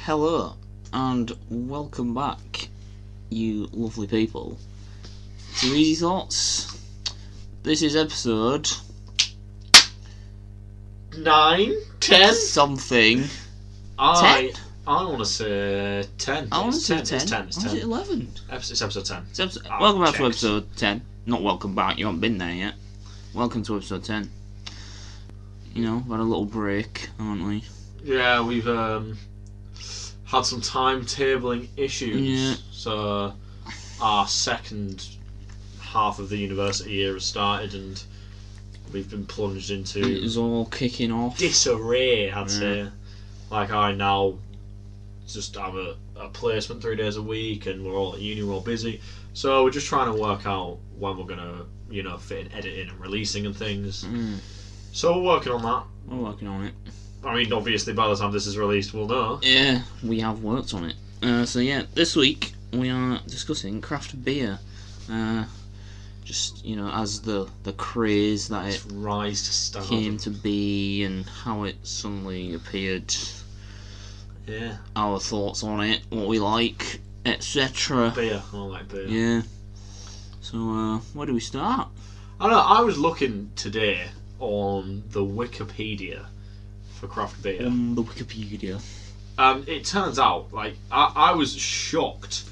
Hello and welcome back, you lovely people, to Easy Thoughts. This is episode 9, 10? something. I want to say 10. I want to say 10. It's 10. It's 10. Is it 11? It's episode 10. Welcome back to episode 10. Not welcome back, you haven't been there yet. Welcome to episode 10. You know, we've had a little break, haven't we? Yeah, we've had some timetabling issues. Yeah. So our second half of the university year has started and we've been plunged into It's all kicking off. disarray, I'd say. Like, I now just have a placement 3 days a week and we're all at uni, we're all busy. So we're just trying to work out when we're going to, fit in editing and releasing and things. So we're working on that. We're working on it. I mean, obviously, by the time this is released, we'll know. Yeah, we have worked on it. So yeah, this week we are discussing craft beer. Just, as the craze that it Rise to stardom. came to be and how it suddenly appeared. Yeah. Our thoughts on it, what we like, etc. Beer. I like beer. Yeah. So, where do we start? I don't know, I was looking today on the Wikipedia for craft beer. On the Wikipedia. It turns out, I was shocked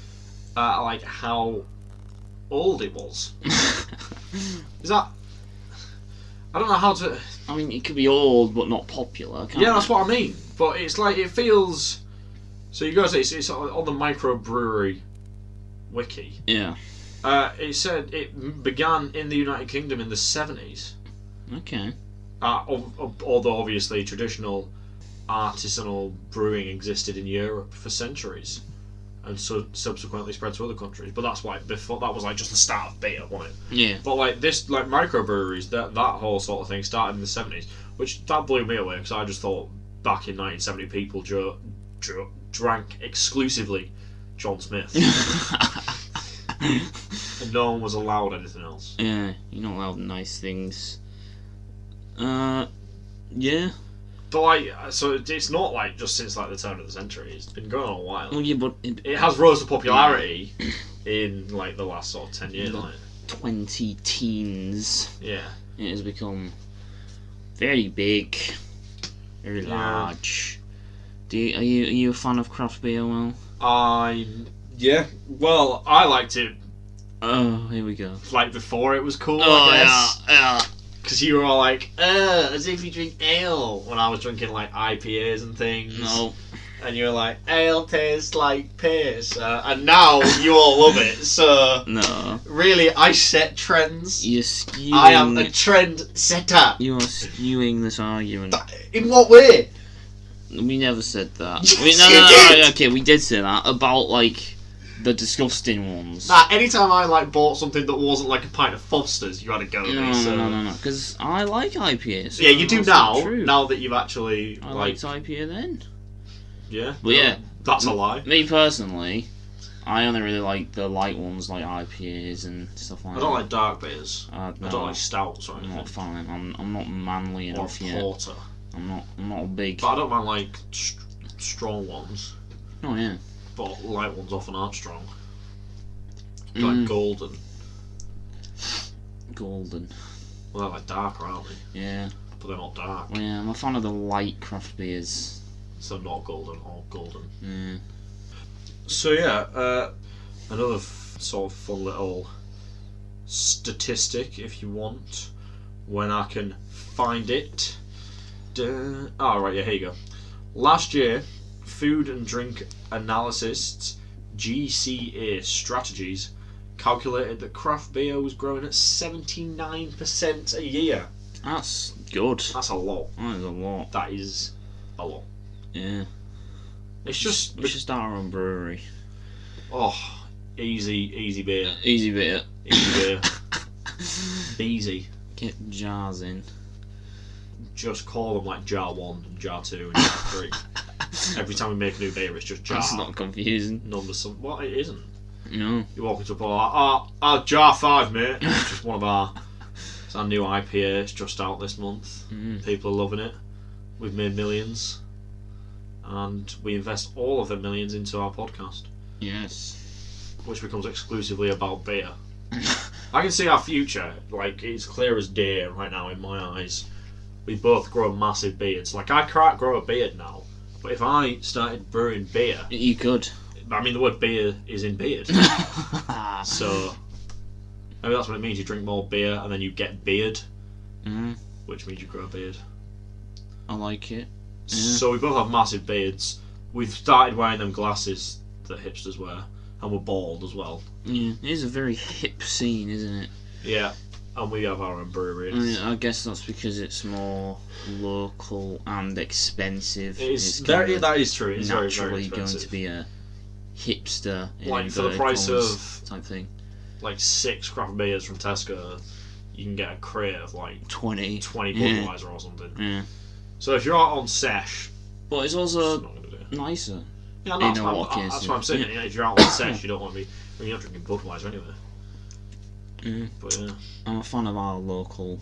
at, how old it was. Is that... I don't know how to... I mean, it could be old, but not popular, can't Yeah, that's what I mean. But it's it feels... So you guys, it's on the microbrewery wiki. Yeah. It said it began in the United Kingdom in the 70s. Okay. Although obviously traditional artisanal brewing existed in Europe for centuries, and so subsequently spread to other countries. But that's why before that was just the start of beer, wasn't it? Yeah. But this microbreweries, that whole sort of thing started in the 70s, which that blew me away because I just thought back in 1970 people drank exclusively John Smith. And no one was allowed anything else. Yeah, you're not allowed nice things. Yeah. But so it's not just since the turn of the century. It's been going on a while. Well, yeah, but It has rose to popularity in the last sort of 10 years, hasn't it? 20 teens. Yeah. It has become very big, very Yeah. large. Are you a fan of craft beer? Well, Yeah. Well, I liked it oh, here we go. before it was cool. Oh I guess. yeah. Because you were all as if you drink ale when I was drinking IPAs and things. No. And you were like, ale tastes like piss. And now you all love it. So No. really, I set trends. You're skewing. I am a trend setter. You are skewing this argument. In what way? We never said that. Yes, No, you did! okay, we did say that about the disgusting ones. Anytime I bought something that wasn't a pint of Foster's, you had to go with me. So. No. Because I like IPAs. Yeah, you do that's now. not true. Now that you've actually I liked IPA then. Yeah. But yeah, that's a lie. Me personally, I only really like the light ones like IPAs and stuff like that. I don't like dark beers. No, I don't like stouts or I'm anything. not a fan. I'm not manly Or enough yet. porter. I'm not a big. But I don't mind strong ones. Oh yeah. But light ones often aren't strong. Like golden. Golden. Well, they're darker, aren't they? Yeah. But they're not dark. Well, yeah, I'm a fan of the light craft beers. So not golden or golden. Yeah. So yeah, another sort of fun little statistic, if you want, when I can find it. Right, yeah, here you go. Last year, Food and Drink Analysts GCA Strategies calculated that craft beer was growing at 79% a year. That's good. That's a lot. That is a lot. That is a lot. Yeah. It's just... We should start our own brewery. Oh, easy beer. Easy beer. Easy beer. Easy. Get jars in. Just call them jar 1 and jar 2 and jar 3. Every time we make a new beer, it's just jar. That's not confusing. Number some. Well, it isn't. No. You walk into a bar, jar 5, mate. It's just one of our. It's our new IPA. It's just out this month. People are loving it. We've made millions. and we invest all of the millions into our podcast, Yes. which becomes exclusively about beer. I can see our future, like, it's clear as day right now in my eyes. We both grow massive beards. Like, I can't grow a beard now, but if I started brewing beer... You could. I mean, the word beer is in beard. So, maybe that's what it means. You drink more beer and then you get beard, which means you grow a beard. I like it. Yeah. So we both have massive beards. We've started wearing them glasses that hipsters wear, and we're bald as well. Yeah, it is a very hip scene, isn't it? Yeah, and we have our own brewery. I mean, I guess that's because it's more local and expensive. That is true. It's very, very naturally expensive. going to be a hipster, in like for the inverted price commas of type thing. like 6 craft beers from Tesco, you can get a crate of like 20 Budweiser or something. Yeah. So if you're out on sesh, but it's it's also not gonna do. nicer. Yeah, in a lot of that's cases. what I'm saying. Yeah. If you're out on sesh, you don't want to be. I mean, you're not drinking Budweiser anyway. Yeah. But yeah, I'm a fan of our local,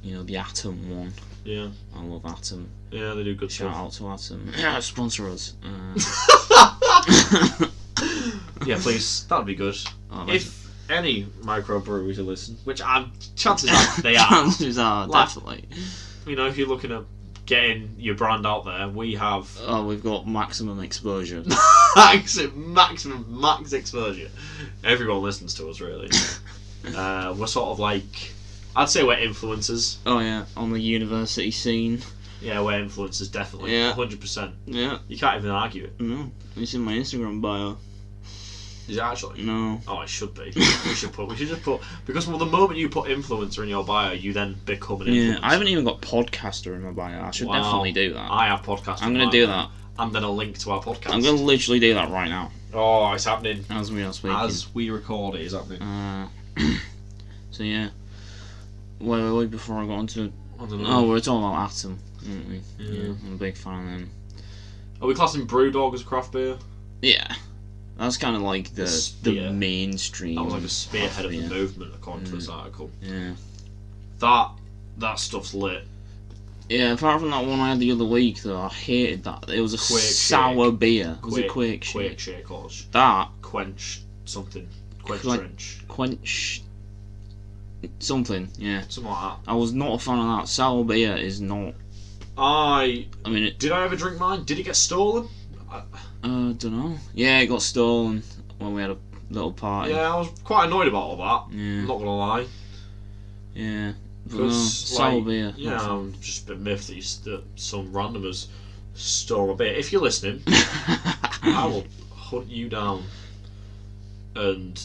the Atom one. yeah, I love Atom. yeah, they do good Shout stuff. out to Atom. Yeah, sponsor us. Yeah, please, that'd be good. Oh, If any microbreweries are listening, which chances are they are. chances are, Like- definitely. If you're looking at getting your brand out there, we have Oh, we've got maximum exposure. max exposure. Everyone listens to us, really. We're sort of like, I'd say we're influencers. Oh yeah, on the university scene. Yeah, we're influencers, definitely. Yeah. 100%. Yeah. You can't even argue it. No, it's in my Instagram bio. Is it actually? No. Oh, it should be. We should just put, because the moment you put influencer in your bio, you then become an influencer. Yeah, I haven't even got podcaster in my bio. I should definitely do that. I have podcast. I'm going to do that. And then a link to our podcast. I'm going to literally do that right now. Oh, it's happening. As we are speaking. As we record, it is happening. So yeah. Wait, before I got onto... I don't know. Oh, we're talking about Atom, aren't we? Yeah. I'm a big fan of them. Are we classing BrewDog as craft beer? Yeah. That's kind of like the spear. mainstream. That was like a spearhead of the beer. movement, according to this article. Yeah. That stuff's lit. Yeah, apart from that one I had the other week, though, I hated that. It was a Quake sour Shake. beer. Was it Quake Shake? Quake Shake, or That, Quench something. Quench Like- Trench. Quench... something, yeah. Something like that. I was not a fan of that. Sour beer is not... I mean, Did I ever drink mine? Did it get stolen? don't know. Yeah, it got stolen when we had a little party. Yeah, I was quite annoyed about all that. Yeah. I'm not gonna lie. Yeah. But no, Because, sour beer. Yeah, not I'm just a bit miffed that some randomers stole my beer. If you're listening, I will hunt you down and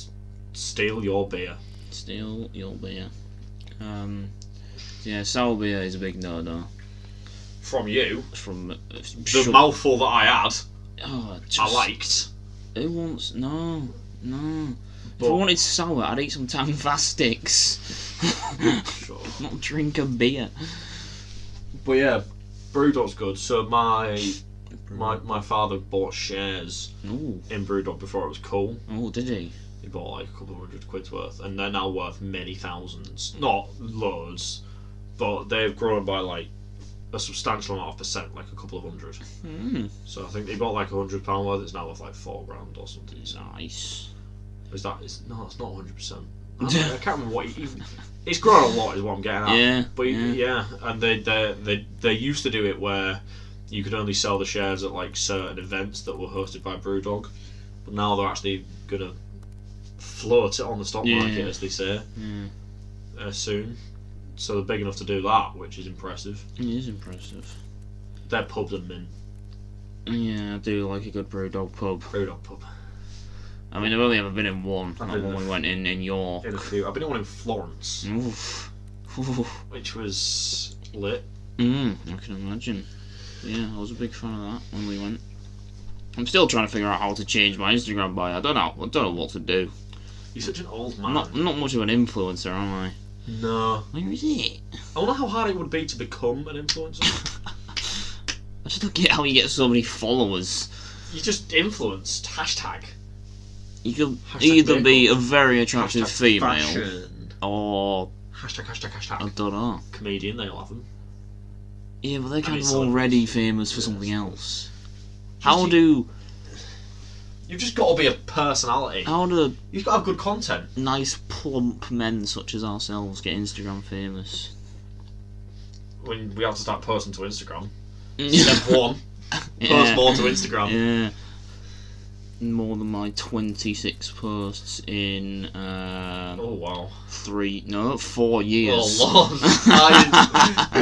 steal your beer. Steal your beer. Yeah, sour beer is a big no-no. From you. From The mouthful that I had, Oh, I liked. Who wants... No. But- If I wanted sour, I'd eat some Tang Fast sticks. Sure. Not drink a beer. But yeah, BrewDog's good. So my father bought shares Ooh. in BrewDog before it was cool. Oh, did he? He bought like a couple of £100 worth, and they're now worth many thousands. Not loads, but they've grown by like a substantial amount of percent, like a couple of hundred. So I think they bought like £100 worth. It's now worth like £4,000 or something. So Nice. no, it's not 100%. I can't remember what it's grown a lot, is what I'm getting at. Yeah. But yeah, and they used to do it where you could only sell the shares at like certain events that were hosted by BrewDog, but now they're actually gonna float it on the stock market, as they say, soon. So they're big enough to do that, which is impressive. It is impressive. Their pubs are mint. Yeah, I do like a good BrewDog pub. BrewDog pub. I mean, I've only ever been in one. I've Not been when we went in York. In a few. I've been in one in Florence, Oof. which was lit. I can imagine. Yeah, I was a big fan of that when we went. I'm still trying to figure out how to change my Instagram bio. I don't know what to do. You're such an old man. I'm not much of an influencer, am I? No. Where is it? I wonder how hard it would be to become an influencer. I just don't get how you get so many followers. You just influenced. Hashtag. You could Hashtag either be vehicle. a very attractive Hashtag female, fashion. or Hashtag. I don't know. Comedian, they all have them. Yeah, but they're kind it's of like- already famous for Yeah, something I else. You've just got to be a personality. How do You've got to have good content. nice plump men such as ourselves get Instagram famous? When we have to start posting to Instagram. Yeah. Step 1. Post more to Instagram. Yeah. More than my 26 posts in Oh wow. 4 years. Oh Lord.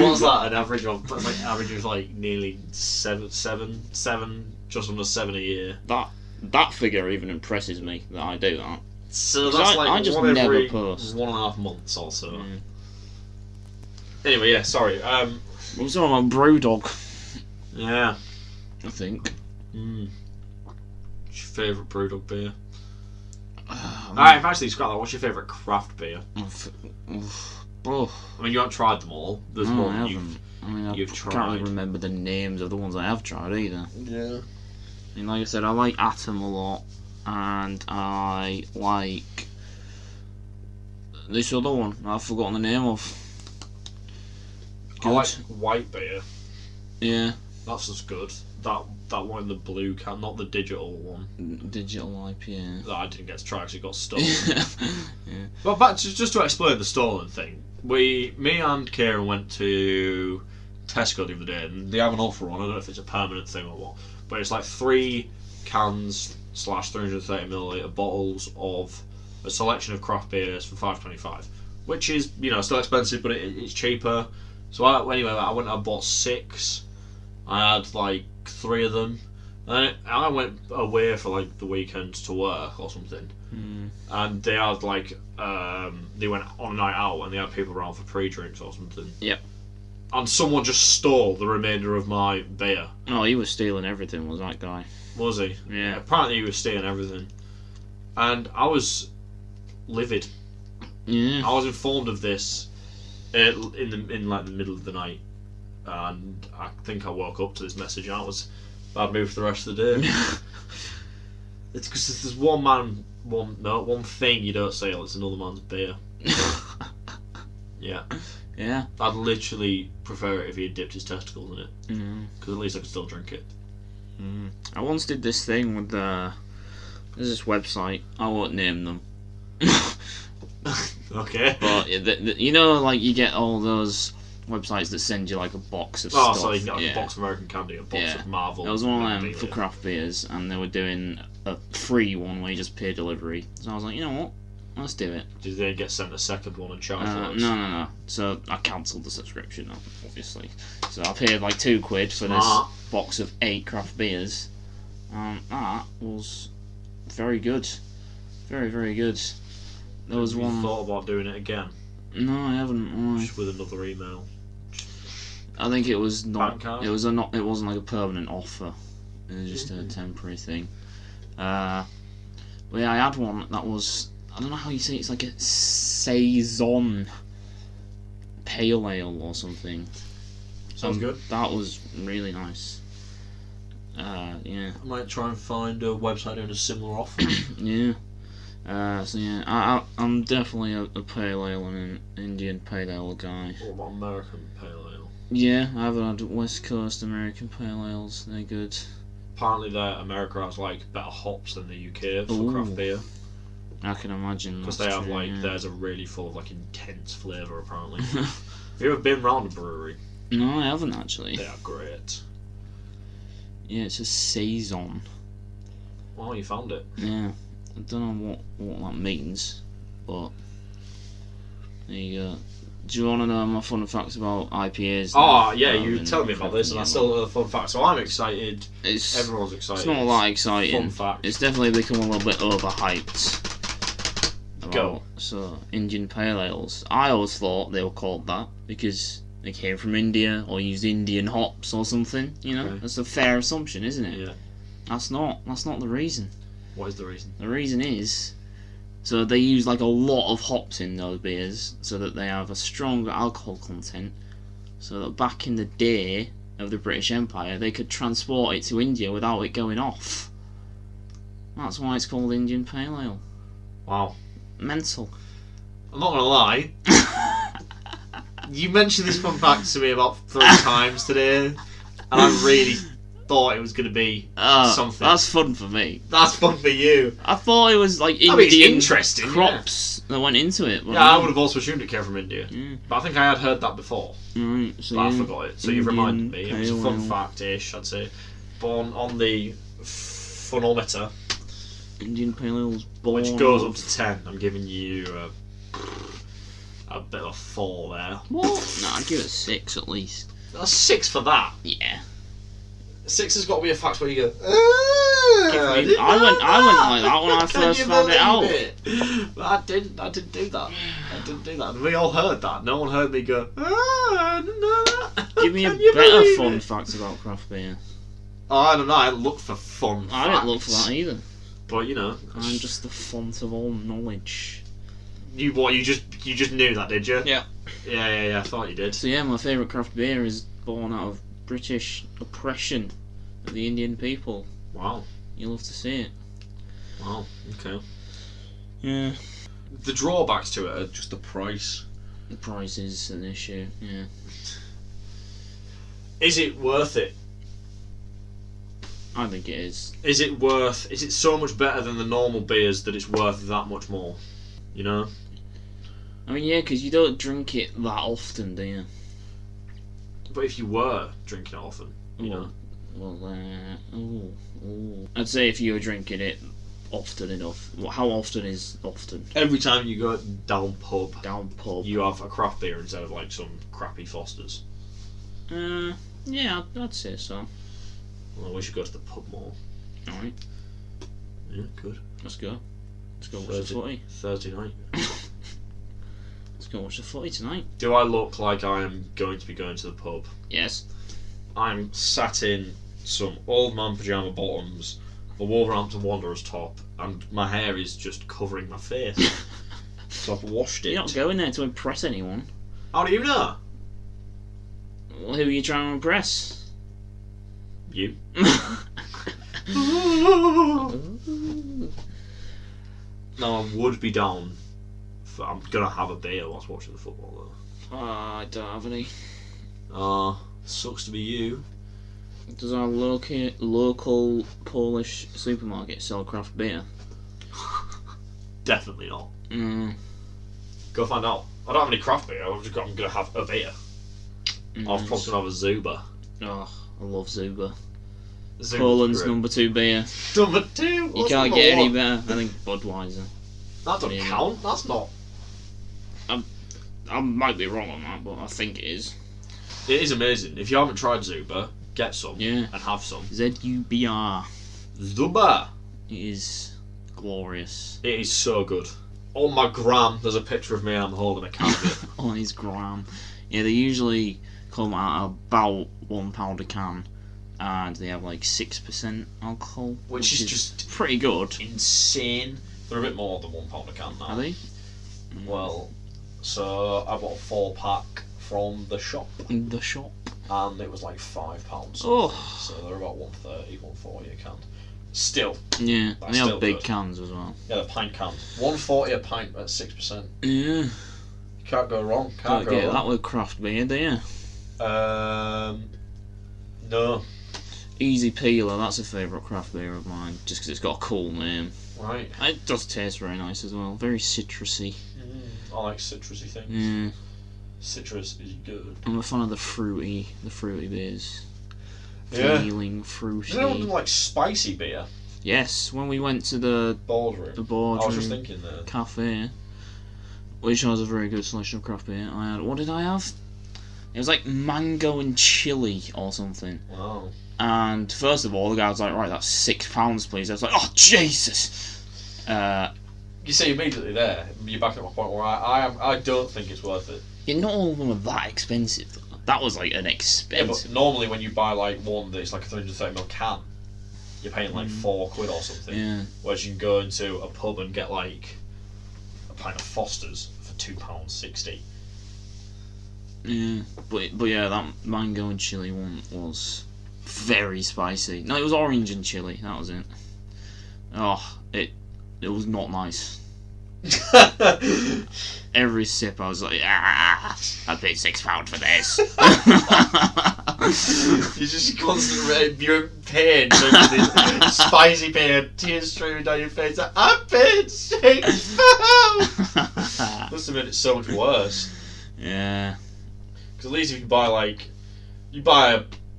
What's that? An average of like nearly seven, just under 7 a year. That figure even impresses me that I do that. So that's like I just one never every post. 1.5 months or so. Yeah. Anyway, yeah, sorry. We're talking about BrewDog, Yeah. I think. What's your favourite BrewDog beer? I've actually scrapped that. What's your favourite craft beer? Oh, I mean, you haven't tried them all. There's no, I one haven't. I you've can't tried. really remember the names of the ones I have tried either. Yeah. I mean, like I said, I like Atom a lot, and I like this other one I've forgotten the name of. I like white beer. Yeah. That's just good. That one in the blue can, not the digital one. Digital IPA. That I didn't get to try because it got stolen. Yeah. But back to, just to explain the stolen thing, me and Kieran went to Tesco the other day, and they have an offer on. I don't know if it's a permanent thing or what, but it's like 3 cans / 330ml bottles of a selection of craft beers for $5.25, which is still expensive, but it's cheaper. So I went and I bought 6. I had like 3 of them, and I went away for like the weekend to work or something, and they had like they went on a night out and they had people around for pre-drinks or something. Yep. And someone just stole the remainder of my beer. Oh, he was stealing everything, was that guy? Was he? Yeah. Apparently he was stealing everything, and I was livid. Yeah. I was informed of this in like the middle of the night. And I think I woke up to this message and I was bad mood for the rest of the day. It's because there's one thing you don't steal, it's another man's beer. Yeah. Yeah. I'd literally prefer it if he had dipped his testicles in it. Because at least I could still drink it. I once did this thing with there's this website, I won't name them. Okay. But like you get all those websites that send you like a box of stuff. So you can get like a box of American candy, a box of Marvel. There was one of them for craft beers, and they were doing a free one where you just pay delivery. So I was like, you know what? Let's do it. Did they get sent a second one and charged for those? No. So I cancelled the subscription, obviously. So I paid like £2 for this box of 8 craft beers. That was very good. Very, very good. There was one. You thought about doing it again? No, I haven't. Just with another email. I think it was not. Bank card? It wasn't like a permanent offer. It was just a temporary thing. Well, yeah, I had one that was. I don't know how you say it, it's like a saison pale ale or something. Sounds good. That was really nice. Yeah. I might try and find a website doing a similar offer. Yeah. So yeah, I'm definitely a pale ale and an Indian pale ale guy. What about American pale ale? Yeah, I've had West Coast American pale ales. They're good. Apparently, America has like better hops than the UK for craft beer. I can imagine. Because they have theirs are really full of like intense flavour. Apparently. Have you ever been round a brewery? No, I haven't actually. They are great. Yeah, it's a saison. Oh, you found it. Yeah. I don't know what that means, but there you go. Do you want to know my fun facts about IPAs? Oh, yeah, you tell me about this, and I still know the fun facts. So I'm excited. Everyone's excited. It's not that exciting. Fun fact. It's definitely become a little bit overhyped. Go. So, Indian Pale Ales. I always thought they were called that because they came from India or used Indian hops or something. Okay. That's a fair assumption, isn't it? Yeah. That's not the reason. What is the reason? The reason is, so they use like a lot of hops in those beers so that they have a stronger alcohol content, so that back in the day of the British Empire they could transport it to India without it going off. That's why it's called Indian Pale Ale. Wow. Mental. I'm not gonna lie. You mentioned this fun fact to me about 3 times today, and I really thought it was going to be something. That's fun for me. That's fun for you. I thought it was like I mean, it's Indian interesting, crops that went into it. But Yeah, I would have also assumed it came from India. Yeah. But I think I had heard that before. Right, so But I yeah, forgot it. So you've reminded me. It was a pale fun ale. fact-ish, I'd say. Born on the funometer, Indian Pale Ale's born. which goes up to 10. I'm giving you a bit of a 4 there. What? No, I'd give it a 6 at least. That's 6 for that. Yeah. 6 has got to be a fact where you go. I went like that when I first found it out. But I didn't do that. And we all heard that. No one heard me go. I didn't know that. Give me a Can you better believe fun it? fact about craft beer. Oh, I don't know. I didn't look for fun. I didn't look for that either. But you know, I'm just the font of all knowledge. You just knew that, did you? Yeah. Yeah. I thought you did. So yeah, my favourite craft beer is born out of British oppression of the Indian people. Wow. You'll have to see it. Wow. Okay. Yeah. The drawbacks to it are just the price. The price is an issue. Yeah. Is it worth it? I think it is. Is it so much better than the normal beers that it's worth that much more? You know? I mean, yeah, because you don't drink it that often, do you? But if you were drinking it often, you know? Well, I'd say if you were drinking it often enough. How often is often? Every time you go down pub, You you have a craft beer instead of like some crappy Foster's. Yeah, I'd say so. Well, we should go to the pub more. Alright, Yeah, good. let's go. Let's go watch the footy. Thursday night. Let's go watch the footy tonight. Do I look like I am going to be going to the pub? Yes. I'm sat in some old man pyjama bottoms, a Wolverhampton Wanderers top, and my hair is just covering my face. So I've washed it. You're not going there to impress anyone. How do you know? Well, who are you trying to impress? You. No, I would be down. I'm gonna have a beer whilst watching the football I don't have any. though. Sucks to be you. Does our local Polish supermarket sell craft beer? Definitely not. Mm. Go find out. I don't have any craft beer. I'm gonna have a beer. I was probably gonna have a Zuba. Oh, I love Zuba. Zuba's Poland's great. number 2 beer. Number 2. You What's can't number get any 1? better. I think Budweiser. That doesn't Yeah. count. That's not. I might be wrong on that, but I think it is. It is amazing. If you haven't tried Zuba, get some Yeah. and have some. ZUBR. Zuba. It is glorious. It is so good. On my gram, there's a picture of me and I'm holding a can of it. On his gram. Yeah, they usually come out about £1 a can, and they have like 6% alcohol, Which is just pretty good. insane. They're a bit more than £1 a can now. Are they? Well, so I bought a 4-pack from the shop, In the shop. and it was like £5. Oh. So they're about 130, 140 a can. Still, Yeah, That's they have still big good. cans as well. yeah, the pint can. 140 a pint at 6%. Yeah. You can't go wrong. Can't Can't get go that wrong. with craft beer, do you? No. Easy Peeler, that's a favourite craft beer of mine, just because it's got a cool name. Right. It does taste very nice as well, very citrusy. I like citrusy things. Yeah. Citrus is good. I'm a fan of the fruity beers. Yeah. Feeling fruity. Does anyone like spicy beer? Yes, when we went to the Boardroom. I was just boardroom thinking there. cafe, which has a very good selection of craft beer, I had, what did I have? It was like mango and chili or something. Wow. And first of all, the guy was like, right, that's £6, please. I was like, oh, Jesus! You see immediately there, you're back at my point where I don't think it's worth it. Yeah, not all of them are that expensive, though. That was like an Yeah, expensive. but normally when you buy like one that's like a 330ml can, you're paying like £4 or something. Yeah. Whereas you can go into a pub and get like a pint of Foster's for £2.60. Yeah, but yeah, that mango and chili one was very spicy. No, it was orange and chili. That was it. Oh, it was not nice. Every sip, I was like, I paid £6 for this. You're just constantly you're in pain, drinking this spicy pain, tears streaming down your face. Like, I paid £6. Must have made it so much worse. Yeah. Because at least if you buy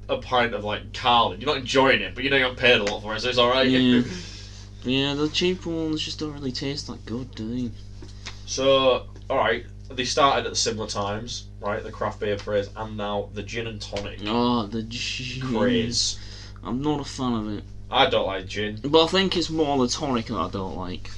a pint of like Carling, you're not enjoying it, but you know you got paid a lot for it, so it's alright. Yeah. Yeah, the cheaper ones just don't really taste that good, do they? So, alright, they started at similar times, right? The craft beer craze, and now the gin and tonic Oh, the gin craze. I'm not a fan of it. I don't like gin. But I think it's more the tonic that I don't like.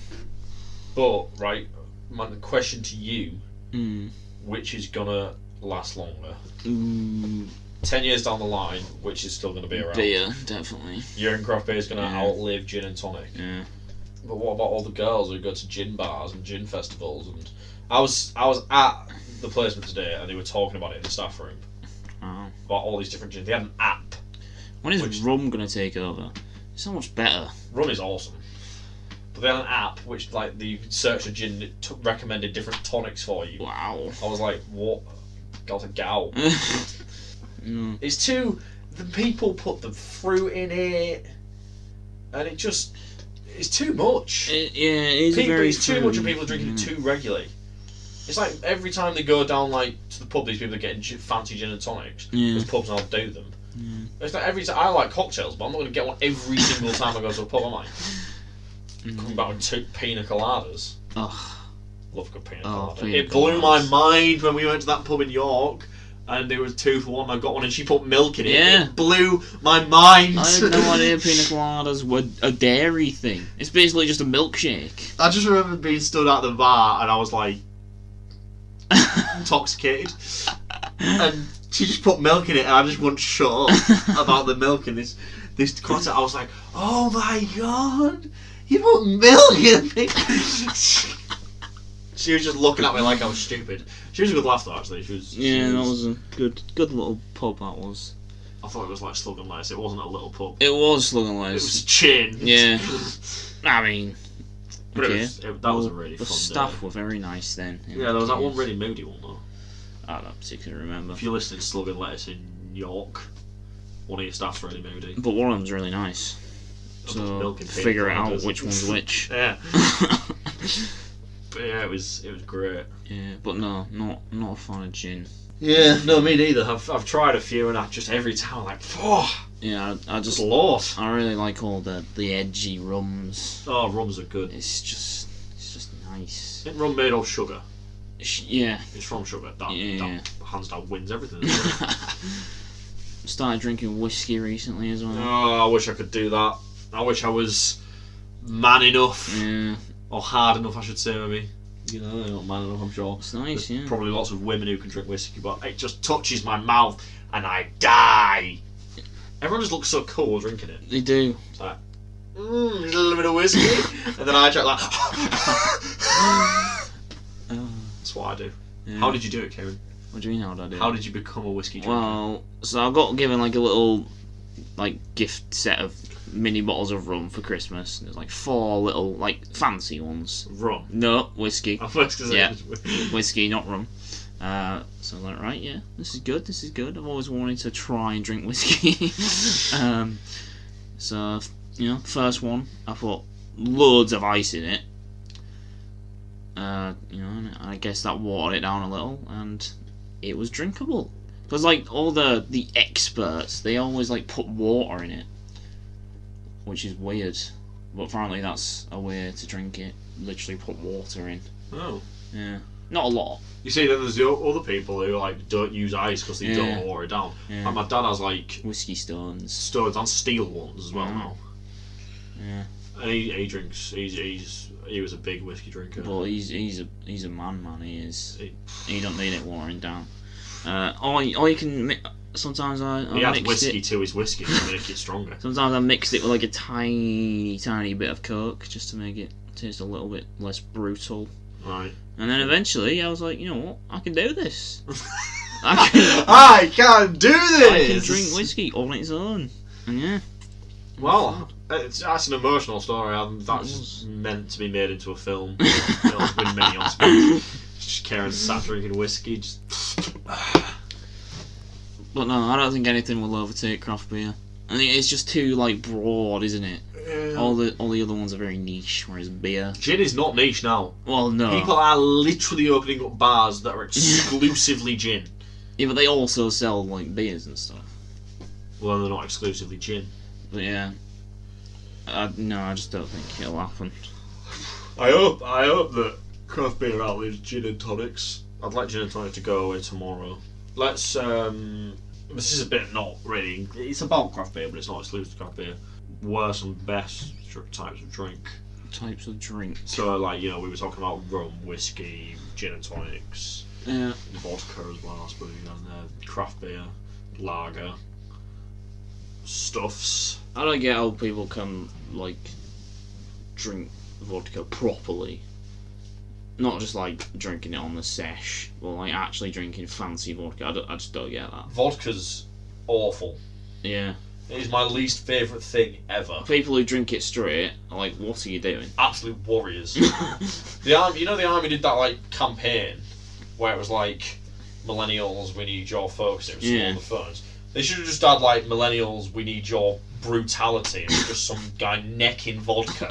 But, right, my question to you, Mm. which is gonna last longer? Mm. 10 years down the line, which is still gonna be around? Beer, definitely. Your craft beer is gonna Yeah. outlive gin and tonic. Yeah. But what about all the girls who go to gin bars and gin festivals? And I was at the placement today, and they were talking about it in the staff room Oh. about all these different gins. They had an app. When is Which- rum gonna take over? It's so much better. Rum is awesome, but they had an app which, like, the search of gin, it recommended different tonics for you. Wow. I was like, what? Got to get out. Mm. It's too. The people put the fruit in it, and it's too much. It is very It's too much, and fruity. people are drinking it too regularly. It's like every time they go down like to the pub, these people are getting fancy gin and tonics. Yeah. Because pubs now do them. Yeah. It's like every time I like cocktails, but I'm not going to get one every single time I go to a pub, am I? Coming back with 2 pina coladas. Oh. Love good pina Oh, colada. pina It blew my coladas. mind when we went to that pub in York, and there was 2 for 1. I got one, and she put milk in it. Yeah. It blew my mind. I had no idea pina coladas were a dairy thing. It's basically just a milkshake. I just remember being stood at the bar, and I was like intoxicated, and she just put milk in it, and I just wouldn't shut up about the milk in this concept. I was like, oh my god, you put milk in it. She was just looking at me like I was stupid. She was a good laugh though, actually. She was That was a good little pub. That was. I thought it was like Slug and Lettuce. It wasn't a little pub. It was Slug and It Lettuce. was a chain. Yeah. I mean, But okay. that was a really the fun staff day. were very nice then. Yeah, there was that one really moody one though. I don't particularly remember. If you're listening to Slug and Lettuce in York, one of your staff's really moody. But one of them's really nice. There's So milk and figure pina out coladas. which one's which. Yeah. But yeah, it was great. Yeah, but no, not a fan of gin. Yeah, no, me neither. I've tried a few, and I just every time I'm like, oh, Yeah, I just just Lord. I really like all the edgy rums. Oh, rums are good. It's just nice. Isn't rum made of sugar? Yeah. It's from sugar. That Yeah. hands down wins everything. Started drinking whiskey recently as well. Oh, I wish I could do that. I wish I was man enough, Yeah, or hard enough, I should say, maybe. You know, they're not man enough, I'm sure. it's nice. There's Yeah. probably lots of women who can drink whiskey, but it just touches my mouth and I die. Everyone just looks so cool drinking it. They do. It's like, a little bit of whiskey, and then I drink like. That's what I do. Yeah. How did you do it, Kieran? What do you mean? How did I do? How did you become a whiskey drinker? Well, so I got given like a little gift set of mini bottles of rum for Christmas. There's like 4 little fancy ones. Rum. No, whiskey. I was gonna say Yeah. it was- Whiskey, not rum. So I was like, right, yeah, this is good. I've always wanted to try and drink whiskey. So first one, I put loads of ice in it. And I guess that watered it down a little, and it was drinkable. Because all the experts, they always put water in it, which is weird. But apparently that's a way to drink it. Literally put water in. Oh. Yeah, not a lot. You see, then there's the other people who don't use ice because they don't water it down. Yeah. Like my dad has Whiskey stones. stones and steel ones as well now. Yeah. And he drinks. He was a big whiskey drinker. But he's a man. He is. He don't need it watering down. Or you can sometimes I He adds mix whiskey it. to his whiskey to make it stronger. Sometimes I mix it with a tiny bit of Coke just to make it taste a little bit less brutal. Right. And then eventually I was like, you know what? I can do this. I can do this. I can drink whiskey on its own. And yeah, Well, that's an emotional story, and that's meant to be made into a film. It'll win many Oscars. Just Karen sat drinking whiskey. But no, I don't think anything will overtake craft beer. I think it's just too broad, isn't it? Yeah. All the other ones are very niche, whereas beer. Gin is not niche now. Well, no. People are literally opening up bars that are exclusively gin. Yeah, but they also sell beers and stuff. Well, they're not exclusively gin. But yeah, no, I just don't think it'll happen. I hope that craft beer outlives gin and tonics. I'd like gin and tonic to go away tomorrow. Let's. This is a bit not really. It's about craft beer, but it's not exclusive to craft beer. Worst and best types of drink. Types of drink. So, we were talking about rum, whiskey, gin and tonics. Yeah. Vodka as well, I suppose. And craft beer, lager, stuffs. I don't get how people can drink vodka properly. Not just drinking it on the sesh, but actually drinking fancy vodka. I just don't get that. Vodka's awful. Yeah. It is my least favourite thing ever. People who drink it straight are like, what are you doing? Absolute warriors. The army, the army did that campaign where it was millennials, we need your focus. It was all the phones. They should have just had millennials, we need your brutality, and it's just some guy necking vodka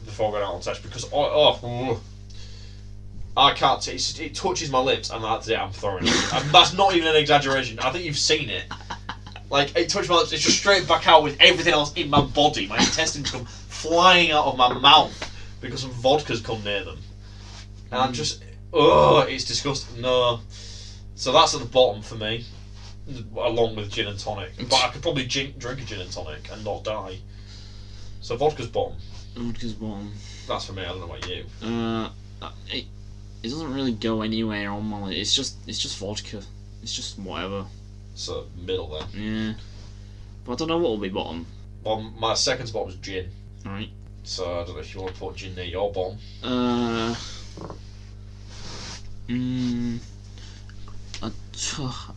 before going out on sesh, because I can't taste it. It touches my lips and that's it, I'm throwing it. And that's not even an exaggeration. I think you've seen it. It touched my lips, it's just straight back out with everything else in my body. My intestines come flying out of my mouth because some vodka's come near them. And I'm just, it's disgusting. No. So that's at the bottom for me, along with gin and tonic. But I could probably drink a gin and tonic and not die. So vodka's bottom. Vodka's bottom. That's for me, I don't know about you. It doesn't really go anywhere on my list. It's just vodka. It's just whatever. So, middle then. Yeah. But I don't know what will be bottom. Well, my second spot was gin. Alright. So, I don't know if you want to put gin near your bottom. I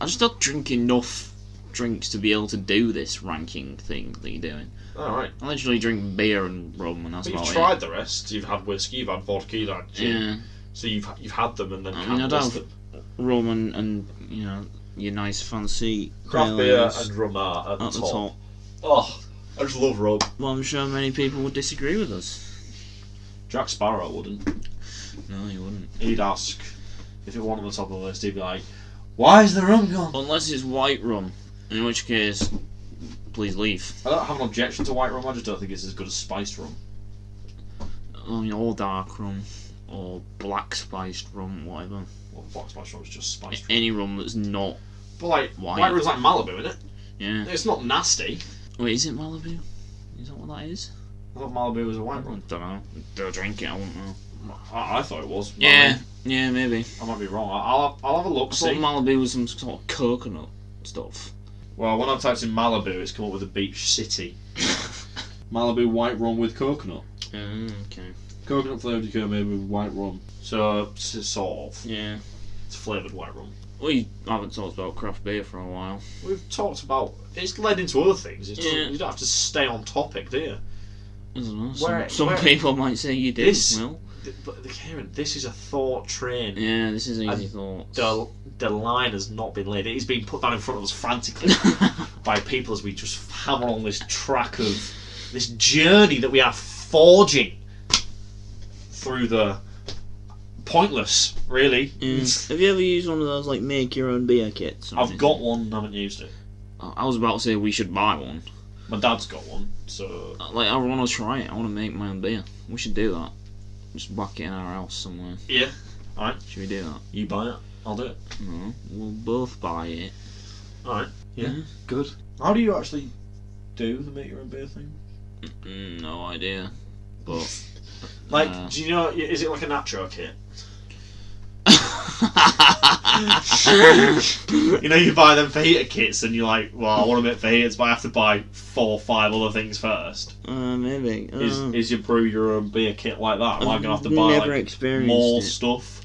just don't drink enough drinks to be able to do this ranking thing that you're doing. Alright. I literally drink beer and rum and that's about it. You've tried the rest. You've had whiskey, you've had vodka, you've had gin. Yeah. So you've had them and then I'd have rum and your nice fancy craft beer and rum are at the top. Oh, I just love rum. Well, I'm sure many people would disagree with us. Jack Sparrow wouldn't. No, he wouldn't. He'd ask if it wasn't on the top of the list. He'd be like, "Why is the rum gone?" Unless it's white rum, in which case, please leave. I don't have an objection to white rum. I just don't think it's as good as spiced rum. Or dark rum, or black spiced rum, whatever. Well, black spiced rum is just spiced rum. Any rum that's not. But white rum's like Malibu, isn't it? Yeah. It's not nasty. Wait, is it Malibu? Is that what that is? I thought Malibu was a white rum. I don't know. Don't drink it. I won't know. I thought it was. Yeah. Yeah, maybe. I might be wrong. I'll have a look. I thought Malibu was some sort of coconut stuff. Well, when I've typed in Malibu, it's come up with a beach city. Malibu white rum with coconut. Okay. Coconut flavoured liqueur made with white rum. So, sort of. Yeah. It's flavoured white rum. We haven't talked about craft beer for a while. We've talked about... It's led into other things. You don't have to stay on topic, do you? I don't know. Some people might say you do, Will. But Kieran, this is a thought train. Yeah, this is easy thoughts. The line has not been laid. It is being put down in front of us frantically by people as we just hammer on this track of this journey that we are forging through the pointless, really. Have you ever used one of those make your own beer kits? I've got one and haven't used it. I was about to say we should buy one. My dad's got one, so... I want to try it. I want to make my own beer. We should do that. Just whack it in our house somewhere. Yeah. Alright. Should we do that? You buy it, I'll do it. No, we'll both buy it. Alright. Yeah. Good. How do you actually do the make your own beer thing? No idea. But... do you know, is it like a nacho kit? You know, you buy them fajita kits and you're like, well, I want to make fajitas, but I have to buy 4 or 5 other things first. Maybe. Is your brew your own beer kit like that? Am I going to have to buy more stuff?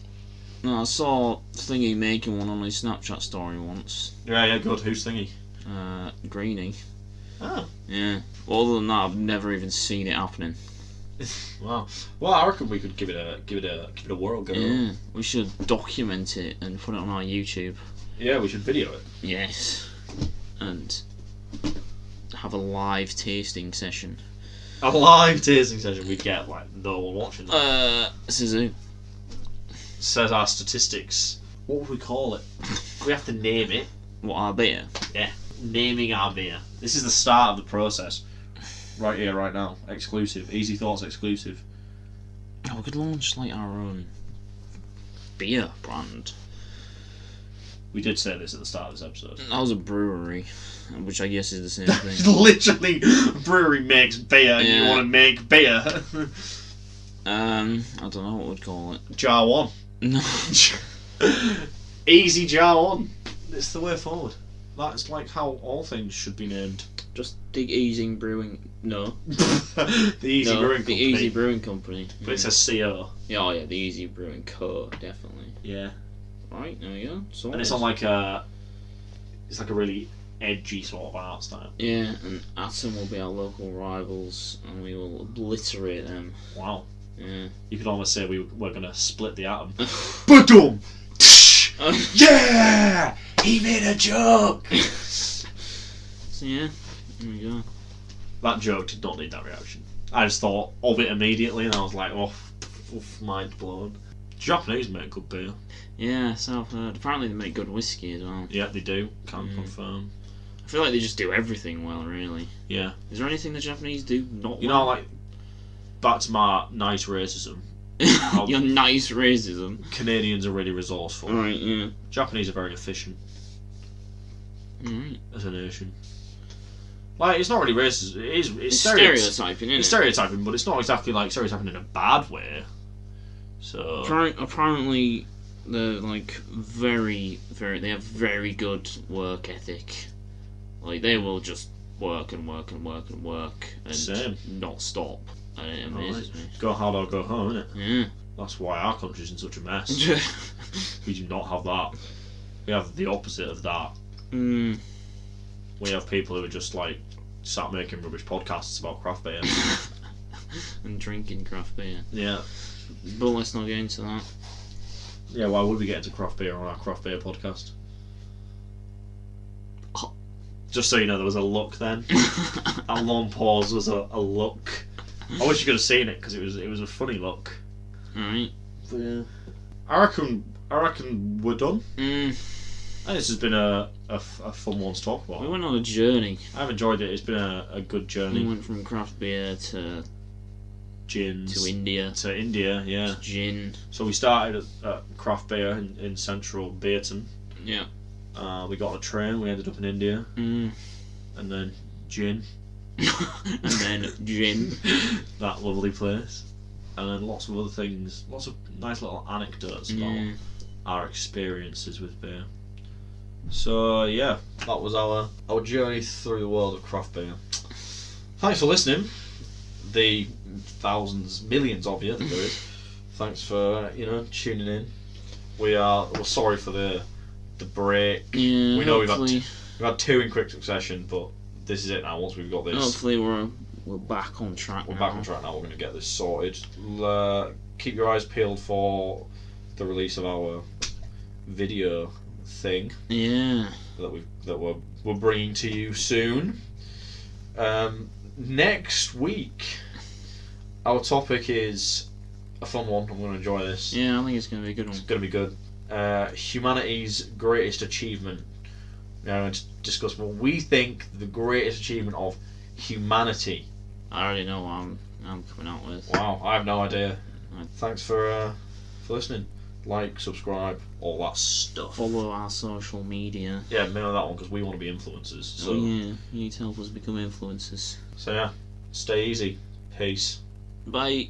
No, I saw Thingy making one on his Snapchat story once. Yeah, good. Who's Thingy? Greenie. Oh. Yeah. Well, other than that, I've never even seen it happening. Wow. Well, I reckon we could give it a whirl go. Yeah. We should document it and put it on our YouTube. Yeah, we should video it. Yes. And have a live tasting session. A live tasting session. We'd get like no one watching. Suzu. Says our statistics. What would we call it? We have to name it. What, our beer? Yeah. Naming our beer. This is the start of the process. Right here, right now. Exclusive. Easy Thoughts exclusive. Oh, we could launch like our own beer brand. We did say this at the start of this episode. That was a brewery, which I guess is the same thing. Literally, brewery makes beer and you Yeah. want to make beer. I don't know what we'd call it. Jar 1. No. Easy Jar 1. It's the way forward. That's like how all things should be named. Just the Easy Brewing. No. The Easy Brewing Company. The Easy Brewing Company. But it's a CO. Yeah, oh yeah, the Easy Brewing Co. Definitely. Yeah. Right, there we go. Sorted. And it's on like a. It's like a really edgy sort of art style. Yeah, and Atom will be our local rivals, and we will obliterate them. Wow. Yeah. You could almost say we're going to split the atom. Ba-dum! Yeah! He made a joke! So yeah, there we go. That joke did not need that reaction. I just thought of it immediately and I was like, oh, mind blown. Japanese make good beer. Yeah, so I've heard. Apparently they make good whiskey as well. Yeah, they do. Can confirm. I feel like they just do everything well, really. Yeah. Is there anything the Japanese do not You well? know, like, back to my nice racism. Your nice racism. Canadians are really resourceful. Right, yeah. Japanese are very efficient Alright. as a nation. Like, it's not really racist. It's stereotyping, isn't It's it? stereotyping, but it's not exactly like stereotyping in a bad way. So Apparently, they're like very, very. They have very good work ethic. Like they will just work and work and work and work and Same. not stop. And it amazes me. Go hard or go home, innit? Yeah. That's why our country's in such a mess. We do not have that. We have the opposite of that. Mm. We have people who are just like sat making rubbish podcasts about craft beer. And drinking craft beer. Yeah. But let's not get into that. Yeah, why would we get into craft beer on our craft beer podcast? Oh. Just so you know, there was a look then. That long pause was a look. I wish you could have seen it because it was a funny look. Alright. But yeah. I reckon we're done. Mm. And this has been a fun one to talk about. We went on a journey. I've enjoyed it. It's been a good We journey. went from craft beer to Gins. India. To India, yeah. Gin. So we started at craft beer in central Beerton. Yeah. We got on a train. We ended up in India. Mm. And then gin. And then gin. That lovely place. And then lots of other things. Lots of nice little anecdotes about our experiences with beer. So yeah, that was our journey through the world of craft beer. Thanks for listening. The thousands, millions of you that there is. Thanks for tuning in. We're sorry for the break. Yeah. We know we've had two in quick succession, but this is it now. Once we've got this, hopefully we're back on track. We're back on track now. We're going to get this sorted. Keep your eyes peeled for the release of our video thing. Yeah. That we're bringing to you soon. Next week, our topic is a fun one. I'm going to enjoy this. Yeah, I think it's going to be a good one. It's going to be good. Humanity's greatest achievement. We're going to discuss what we think the greatest achievement of humanity. I already know what I'm coming out with. Wow, I have no idea. Right. Thanks for listening. Like, subscribe, all that stuff. Follow our social media. Yeah, mainly that one because we want to be influencers. So yeah, you need to help us become influencers. So yeah, stay easy. Peace. Bye.